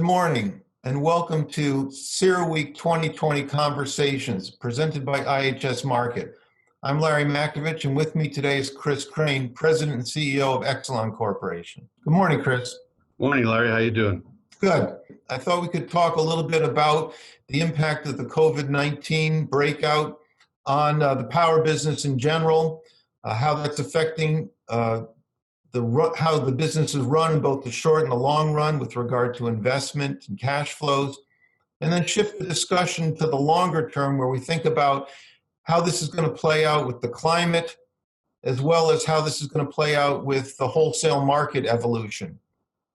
morning and welcome to CERAWeek 2020 Conversations presented by IHS Markit. I'm Larry Makovich, and with me today is Chris Crane, President and CEO of Exelon Corporation. Good morning, Chris. Morning, Larry. How you doing? Good. I thought we could talk a little bit about the impact of the COVID-19 breakout on the power business in general, how that's affecting how the business is run in both the short and the long run with regard to investment and cash flows, and then shift the discussion to the longer term where we think about how this is going to play out with the climate, as well as how this is going to play out with the wholesale market evolution.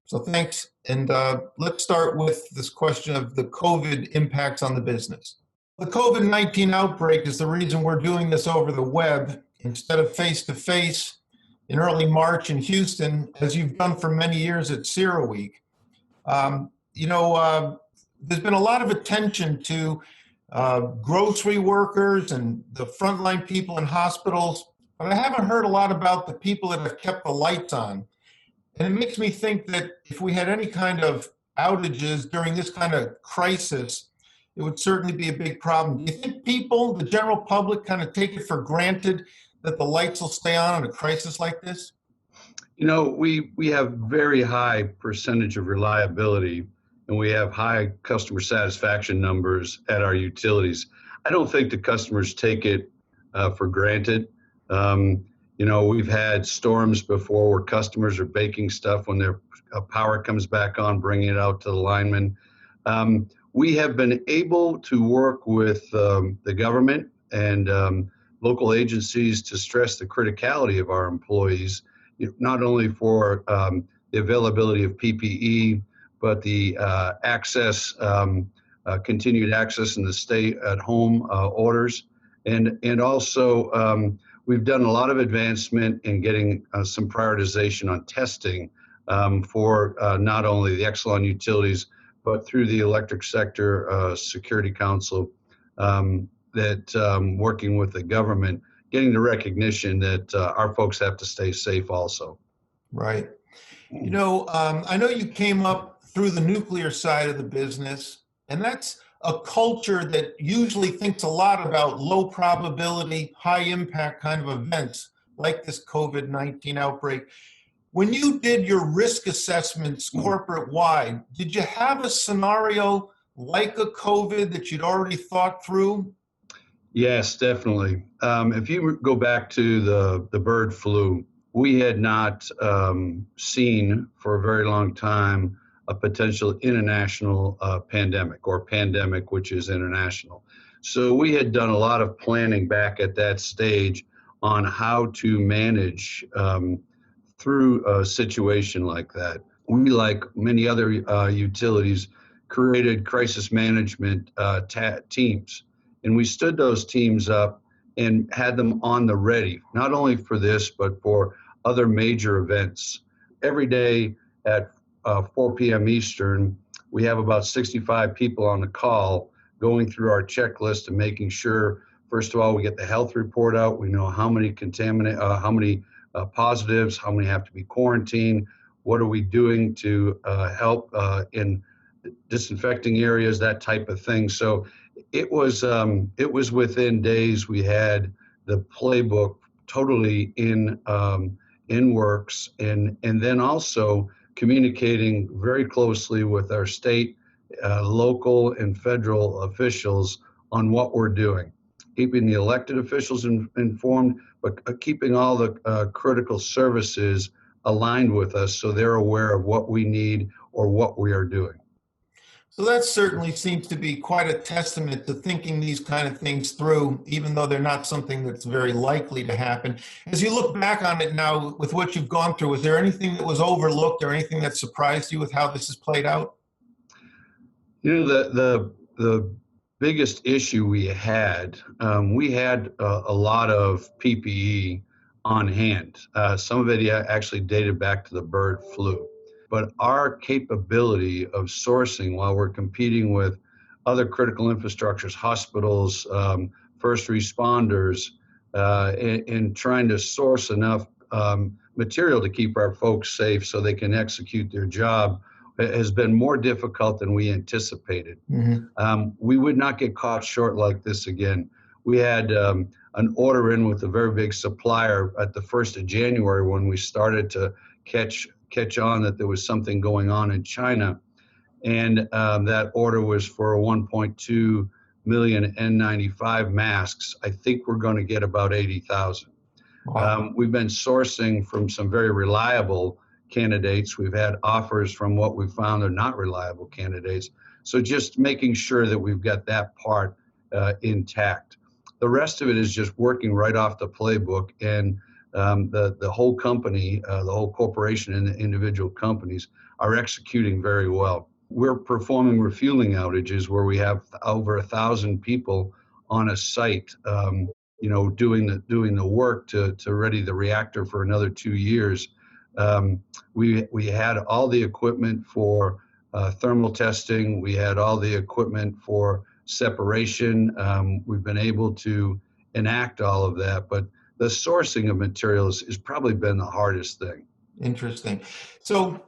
So thanks, and let's start with this question of the COVID impacts on the business. The COVID-19 outbreak is the reason we're doing this over the web instead of face-to-face in early March in Houston, as you've done for many years at CERAWeek. There's been a lot of attention to grocery workers and the frontline people in hospitals, but I haven't heard a lot about the people that have kept the lights on. And it makes me think that if we had any kind of outages during this kind of crisis, it would certainly be a big problem. Do you think people, the general public, kind of take it for granted that the lights will stay on in a crisis like this? You know, we have very high percentage of reliability, and we have high customer satisfaction numbers at our utilities. I don't think the customers take it for granted. We've had storms before where customers are baking stuff when their power comes back on, bringing it out to the linemen. We have been able to work with the government and local agencies to stress the criticality of our employees, not only for the availability of PPE, but the continued access in the stay-at-home orders. And also, we've done a lot of advancement in getting some prioritization on testing for not only the Exelon utilities, but through the Electric Sector Security Council, working with the government, getting the recognition that our folks have to stay safe also. Right. I know you came up through the nuclear side of the business, and that's a culture that usually thinks a lot about low probability, high impact kind of events like this COVID-19 outbreak. When you did your risk assessments corporate-wide, did you have a scenario like a COVID that you'd already thought through? Yes, definitely. If you go back to the bird flu, we had not seen for a very long time a potential international pandemic, or pandemic, which is international. So we had done a lot of planning back at that stage on how to manage through a situation like that. We, like many other utilities, created crisis management teams. And we stood those teams up and had them on the ready, not only for this, but for other major events. Every day at 4 p.m. Eastern, we have about 65 people on the call going through our checklist and making sure, first of all, we get the health report out. We know how many positives, how many have to be quarantined, what are we doing to help in disinfecting areas, that type of thing. So it was within days we had the playbook totally in works, and then also communicating very closely with our state, local, and federal officials on what we're doing, keeping the elected officials informed, but keeping all the critical services aligned with us so they're aware of what we need or what we are doing. So that certainly seems to be quite a testament to thinking these kind of things through, even though they're not something that's very likely to happen. As you look back on it now with what you've gone through, was there anything that was overlooked or anything that surprised you with how this has played out? The biggest issue we had a lot of PPE on hand. Some of it actually dated back to the bird flu. But our capability of sourcing while we're competing with other critical infrastructures, hospitals, first responders, and trying to source enough material to keep our folks safe so they can execute their job has been more difficult than we anticipated. Mhm. We would not get caught short like this again. We had an order in with a very big supplier at the 1st of January when we started to catch on that there was something going on in China. And that order was for 1.2 million N95 masks. I think we're going to get about 80,000. Wow. We've been sourcing from some very reliable candidates. We've had offers from what we found are not reliable candidates. So just making sure that we've got that part intact. The rest of it is just working right off the playbook, and the whole company, the whole corporation and the individual companies are executing very well. We're performing refueling outages where we have over 1,000 people on a site, doing the work to ready the reactor for another 2 years. We had all the equipment for thermal testing. We had all the equipment for separation. We've been able to enact all of that, but the sourcing of materials has probably been the hardest thing. Interesting. So,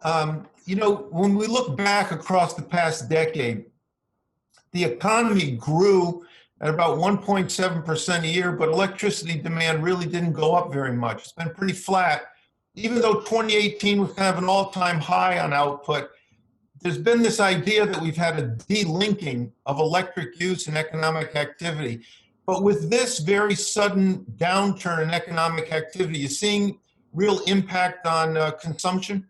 when we look back across the past decade, the economy grew at about 1.7% a year, but electricity demand really didn't go up very much. It's been pretty flat. Even though 2018 was kind of an all-time high on output, there's been this idea that we've had a delinking of electric use and economic activity. But with this very sudden downturn in economic activity, you're seeing real impact on consumption?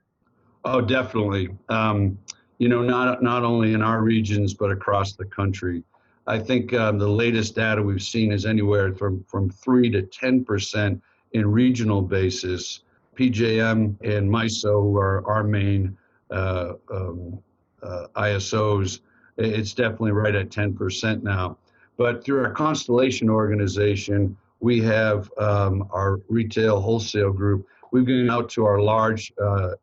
Oh, definitely. Not only in our regions, but across the country. I think the latest data we've seen is anywhere from 3 to 10% in regional basis. PJM and MISO, who are our main ISOs, it's definitely right at 10% now. But through our Constellation organization, we have our retail wholesale group. We've gone out to our large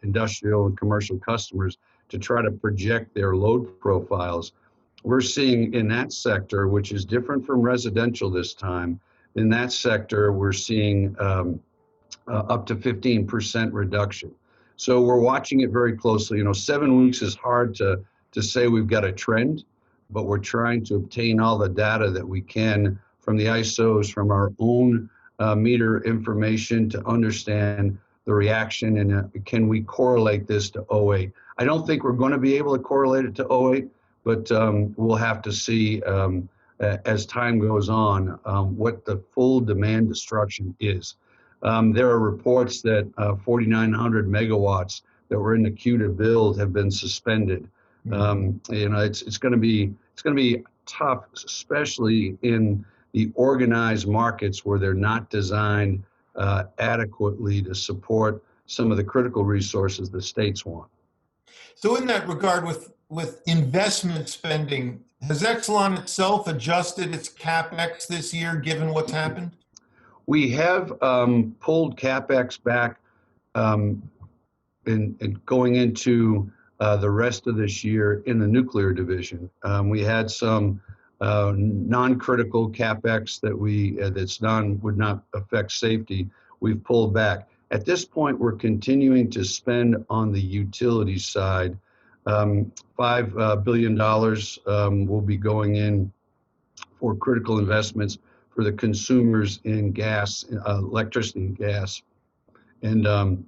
industrial and commercial customers to try to project their load profiles. We're seeing in that sector, which is different from residential this time, in that sector, we're seeing up to 15% reduction. So we're watching it very closely. 7 weeks is hard to say we've got a trend, but we're trying to obtain all the data that we can from the ISOs, from our own meter information to understand the reaction, and can we correlate this to '08. I don't think we're going to be able to correlate it to '08, but we'll have to see as time goes on what the full demand destruction is. There are reports that 4,900 megawatts that were in the queue to build have been suspended. It's going to be tough, especially in the organized markets where they're not designed adequately to support some of the critical resources the states want. So in that regard, with investment spending, has Exelon itself adjusted its CapEx this year, given what's happened? We have pulled CapEx back in going into the rest of this year in the nuclear division. We had some non-critical CapEx that would not affect safety. We've pulled back. At this point, we're continuing to spend on the utility side. $5 billion will be going in for critical investments for the consumers in gas, electricity and gas, and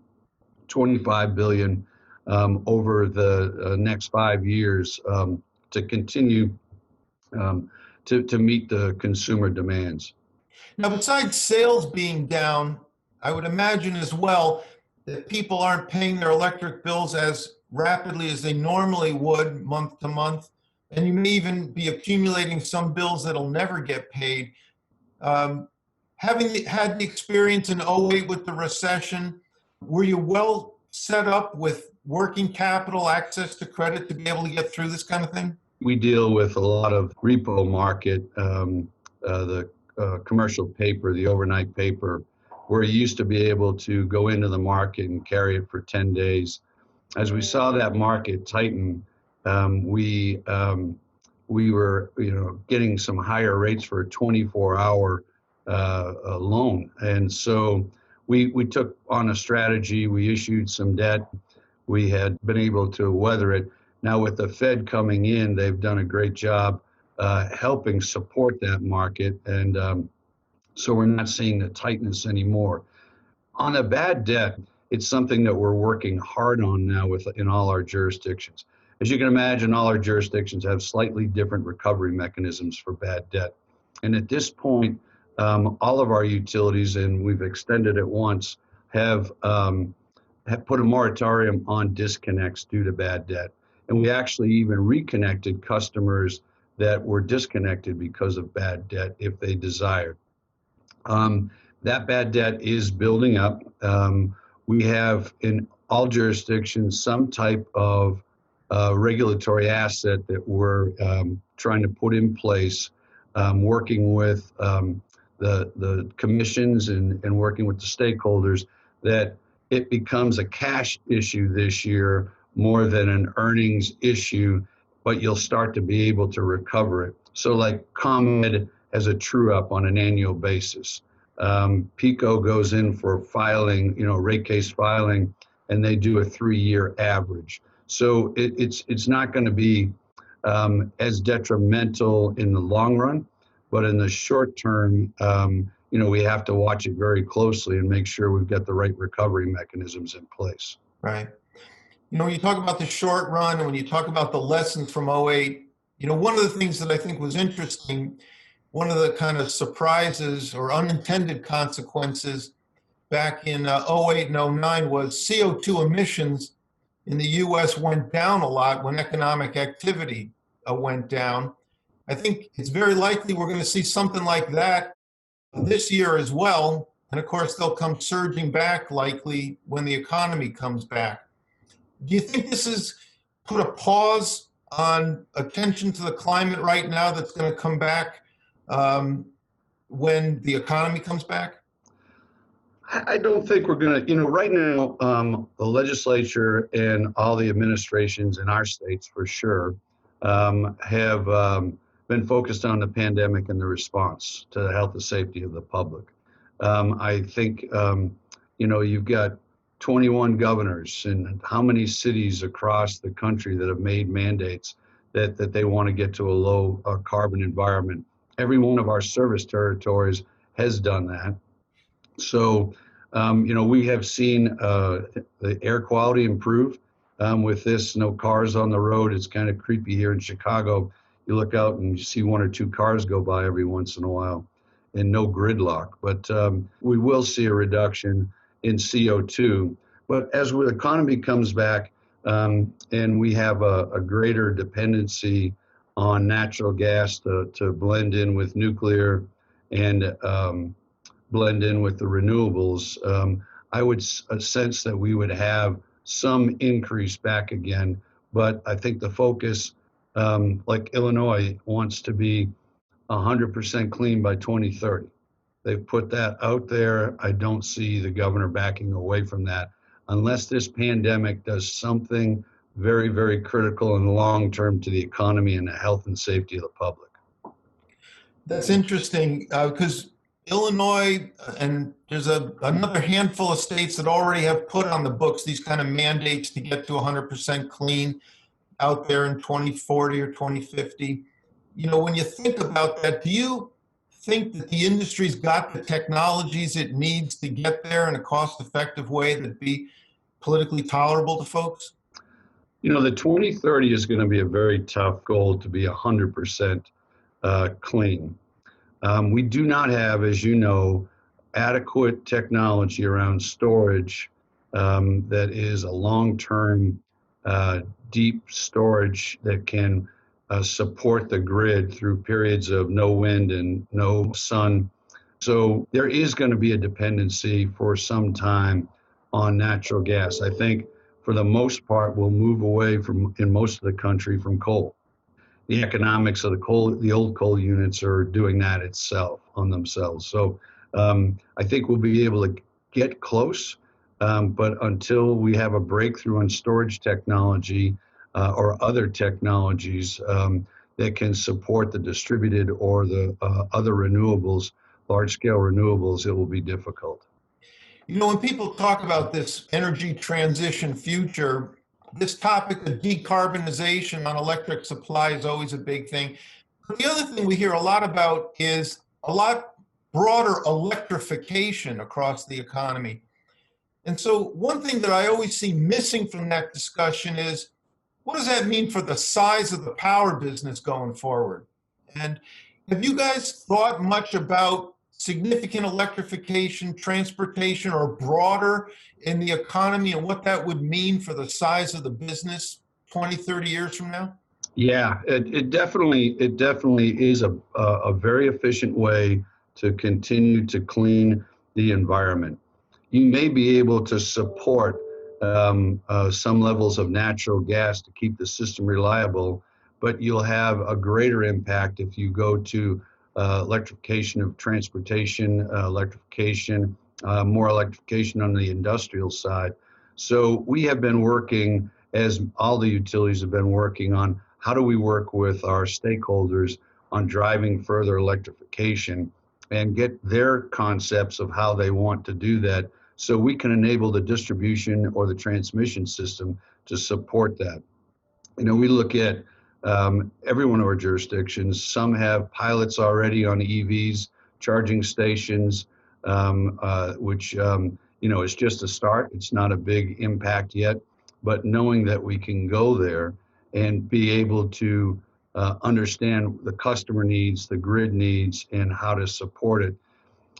25 billion over the next 5 years to continue to meet the consumer demands. Now, besides sales being down, I would imagine as well that people aren't paying their electric bills as rapidly as they normally would month to month, and you may even be accumulating some bills that'll never get paid. Having had the experience in '08 with the recession, were you well set up with working capital, access to credit to be able to get through this kind of thing? We deal with a lot of repo market, the commercial paper, the overnight paper, where you used to be able to go into the market and carry it for 10 days. As we saw that market tighten, we were getting some higher rates for a 24-hour loan. And so we took on a strategy. We issued some debt. we had been able to weather it. Now with the Fed coming in, they've done a great job helping support that market, and so we're not seeing the tightness anymore. On a bad debt, it's something that we're working hard on now in all our jurisdictions. As you can imagine, all our jurisdictions have slightly different recovery mechanisms for bad debt. And at this point, all of our utilities, and we've extended it once, have put a moratorium on disconnects due to bad debt. And we actually even reconnected customers that were disconnected because of bad debt if they desired. That bad debt is building up. We have in all jurisdictions some type of regulatory asset that we're trying to put in place, working with the commissions and working with the stakeholders, that it becomes a cash issue this year more than an earnings issue, but you'll start to be able to recover it. So like ComEd has a true up on an annual basis. PICO goes in for filing, rate case filing, and they do a 3-year average. So it's not going to be as detrimental in the long run, but in the short term, we have to watch it very closely and make sure we've got the right recovery mechanisms in place. Right. When you talk about the short run and when you talk about the lessons from '08, one of the things that I think was interesting, one of the kind of surprises or unintended consequences back in '08 and '09 was CO2 emissions in the US went down a lot when economic activity went down. I think it's very likely we're going to see something like that this year as well. And of course, they'll come surging back likely when the economy comes back. Do you think this has put a pause on attention to the climate right now that's going to come back when the economy comes back? I don't think we're going to, right now, the legislature and all the administrations in our states, for sure, have been focused on the pandemic and the response to the health and safety of the public. I think, you've got 21 governors and how many cities across the country that have made mandates that they want to get to a low carbon environment. Every one of our service territories has done that. So, we have seen the air quality improve with this. No cars on the road. It's kind of creepy here in Chicago. You look out and you see 1 or 2 cars go by every once in a while, and no gridlock. But we will see a reduction in CO2. But as the economy comes back and we have a greater dependency on natural gas to blend in with nuclear and blend in with the renewables, I would sense that we would have some increase back again. But I think the focus, like Illinois wants to be 100% clean by 2030. They've put that out there. I don't see the governor backing away from that unless this pandemic does something very, very critical and long-term to the economy and the health and safety of the public. That's interesting because Illinois and there's another handful of states that already have put on the books these kind of mandates to get to 100% clean out there in 2040 or 2050. When you think about that, do you think that the industry's got the technologies it needs to get there in a cost-effective way that'd be politically tolerable to folks? The 2030 is going to be a very tough goal to be 100% clean. We do not have, as you know, adequate technology around storage that is a long-term deep storage that can support the grid through periods of no wind and no sun. So there is going to be a dependency for some time on natural gas. I think for the most part, we'll move away in most of the country from coal. The economics of the old coal units are doing that on themselves. So I think we'll be able to get close, but until we have a breakthrough in storage technology or other technologies that can support the distributed or the other renewables, large-scale renewables, it will be difficult. You know, when people talk about this energy transition future, this topic of decarbonization on electric supply is always a big thing. But the other thing we hear a lot about is a lot broader electrification across the economy. And so, one thing that I always see missing from that discussion is what does that mean for the size of the power business going forward? And have you guys thought much about significant electrification, transportation, or broader in the economy and what that would mean for the size of the business 20, 30 years from now? Yeah, it definitely is a very efficient way to continue to clean the environment. You may be able to support some levels of natural gas to keep the system reliable, but you'll have a greater impact if you go to electrification of transportation, more electrification on the industrial side. So we have been working, as all the utilities have been working on, how do we work with our stakeholders on driving further electrification and get their concepts of how they want to do that so we can enable the distribution or the transmission system to support that. You know, we look at every one of our jurisdictions. Some have pilots already on EVs, charging stations, which, you know, is just a start. It's not a big impact yet, but knowing that we can go there and be able to understand the customer needs, the grid needs, and how to support it.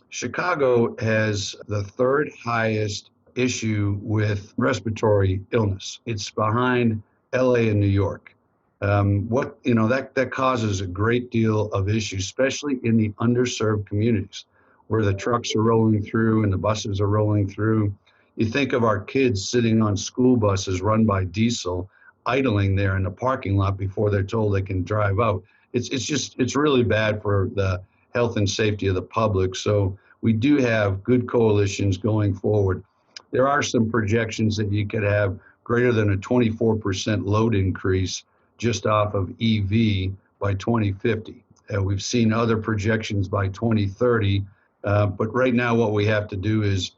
Chicago has the third highest issue with respiratory illness. It's behind LA and New York. That causes a great deal of issues, especially in the underserved communities where the trucks are rolling through and the buses are rolling through. You think of our kids sitting on school buses run by diesel, idling there in the parking lot before they're told they can drive out. It's really bad for the health and safety of the public. So we do have good coalitions going forward. There are some projections that you could have greater than a 24% load increase just off of EV by 2050. We've seen other projections by 2030, but right now what we have to do is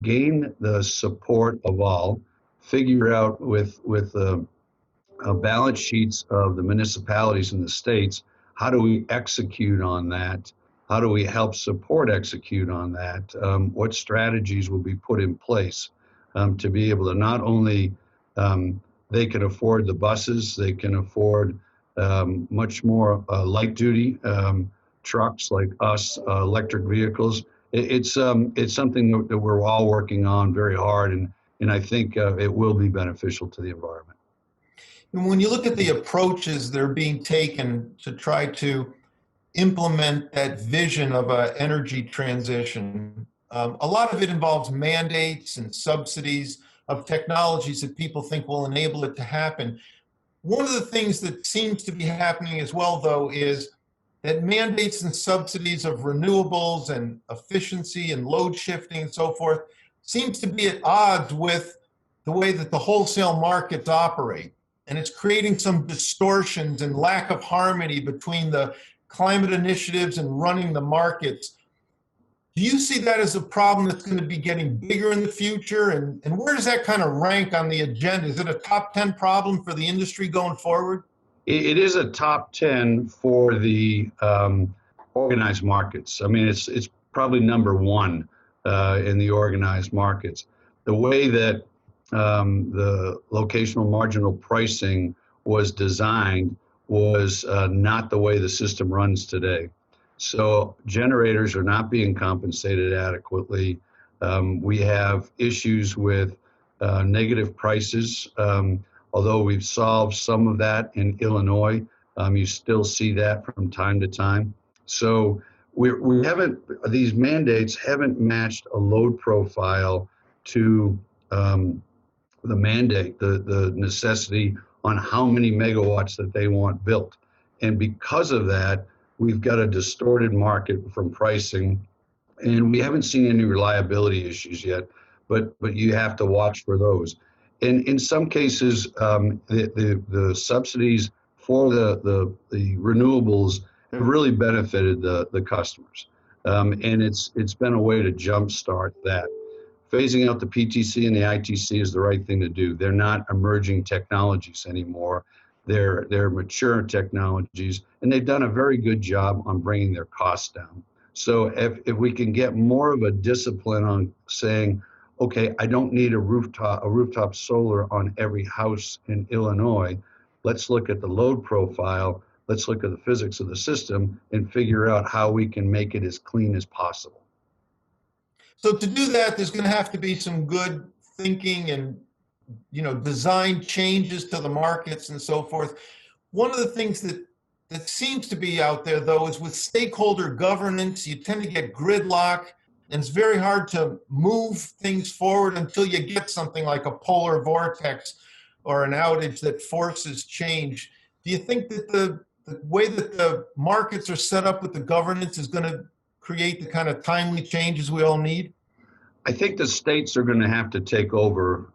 gain the support of all, figure out with balance sheets of the municipalities and the states, how do we execute on that? How do we help support execute on that? What strategies will be put in place to be able to not only they can afford the buses, they can afford much more light duty trucks like us, electric vehicles. It's something that we're all working on very hard, and I think it will be beneficial to the environment. And when you look at the approaches that are being taken to try to implement that vision of an energy transition, a lot of it involves mandates and subsidies of technologies that people think will enable it to happen. One of the things that seems to be happening as well, though, is that mandates and subsidies of renewables and efficiency and load shifting and so forth seems to be at odds with the way that the wholesale markets operate. And it's creating some distortions and lack of harmony between the climate initiatives and running the markets. Do you see that as a problem that's going to be getting bigger in the future? And where does that kind of rank on the agenda? Is it a top 10 problem for the industry going forward? It is a top 10 for the organized markets. I mean, it's probably number one in the organized markets. The way that the locational marginal pricing was designed was not the way the system runs today. So generators are not being compensated adequately. We have issues with negative prices. Although we've solved some of that in Illinois, you still see that from time to time. So these mandates haven't matched a load profile to the mandate, the necessity on how many megawatts that they want built. And because of that, we've got a distorted market from pricing, and we haven't seen any reliability issues yet, but you have to watch for those. And in some cases, the subsidies for the renewables have really benefited the customers. And it's been a way to jumpstart that. Phasing out the PTC and the ITC is the right thing to do. They're not emerging technologies anymore. They're mature technologies, and they've done a very good job on bringing their costs down. So if we can get more of a discipline on saying, okay, I don't need a rooftop solar on every house in Illinois. Let's look at the load profile. Let's look at the physics of the system and figure out how we can make it as clean as possible. So to do that, there's going to have to be some good thinking and, design changes to the markets and so forth. One of the things that seems to be out there, though, is with stakeholder governance, you tend to get gridlock, and it's very hard to move things forward until you get something like a polar vortex or an outage that forces change. Do you think that the way that the markets are set up with the governance is going to create the kind of timely changes we all need? I think the states are going to have to take over,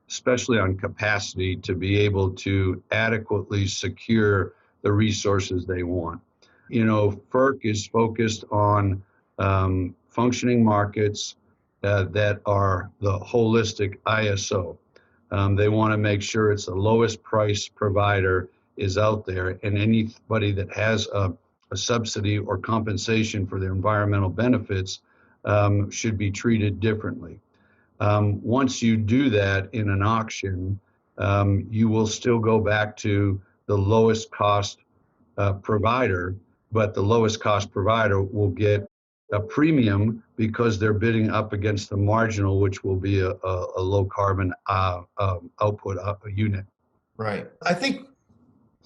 especially on capacity, to be able to adequately secure the resources they want. FERC is focused on functioning markets that are the holistic ISO. They want to make sure it's the lowest price provider is out there, and anybody that has a subsidy or compensation for their environmental benefits should be treated differently. Once you do that in an auction, you will still go back to the lowest cost provider, but the lowest cost provider will get a premium because they're bidding up against the marginal, which will be a low carbon output unit. Right. I think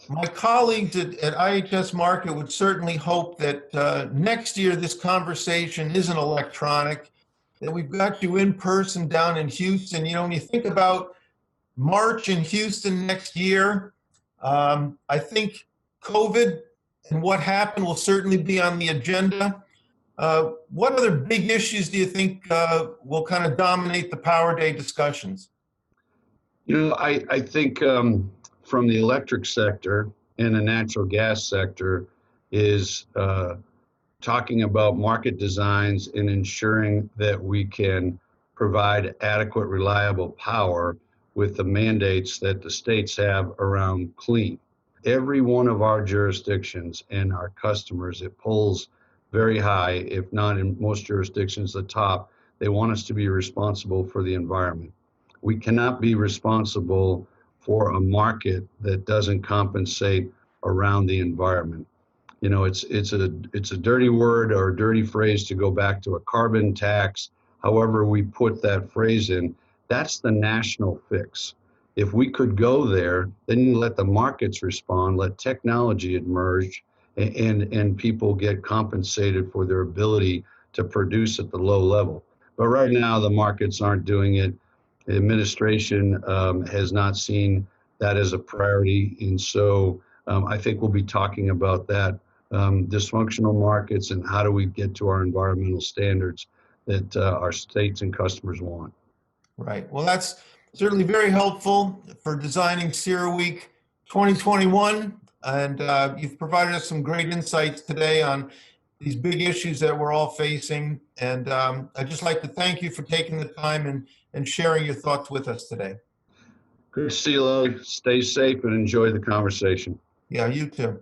my colleagues at IHS Markit would certainly hope that next year this conversation isn't electronic, that we've got you in person down in Houston. When you think about March in Houston next year, I think COVID and what happened will certainly be on the agenda. What other big issues do you think will kind of dominate the Power Day discussions? I think from the electric sector and the natural gas sector is talking about market designs and ensuring that we can provide adequate, reliable power with the mandates that the states have around clean. Every one of our jurisdictions and our customers, it pulls very high, if not in most jurisdictions, the top. They want us to be responsible for the environment. We cannot be responsible for a market that doesn't compensate around the environment. It's a dirty word or a dirty phrase to go back to a carbon tax. However we put that phrase in, that's the national fix. If we could go there, then you let the markets respond, let technology emerge, and people get compensated for their ability to produce at the low level. But right now, the markets aren't doing it. The administration has not seen that as a priority. And so I think we'll be talking about that, dysfunctional markets, and how do we get to our environmental standards that our states and customers want. Right. Well, that's certainly very helpful for designing CERAWeek 2021. And you've provided us some great insights today on these big issues that we're all facing. And I'd just like to thank you for taking the time and sharing your thoughts with us today. Good to see you, Lily. Stay safe and enjoy the conversation. Yeah, you too.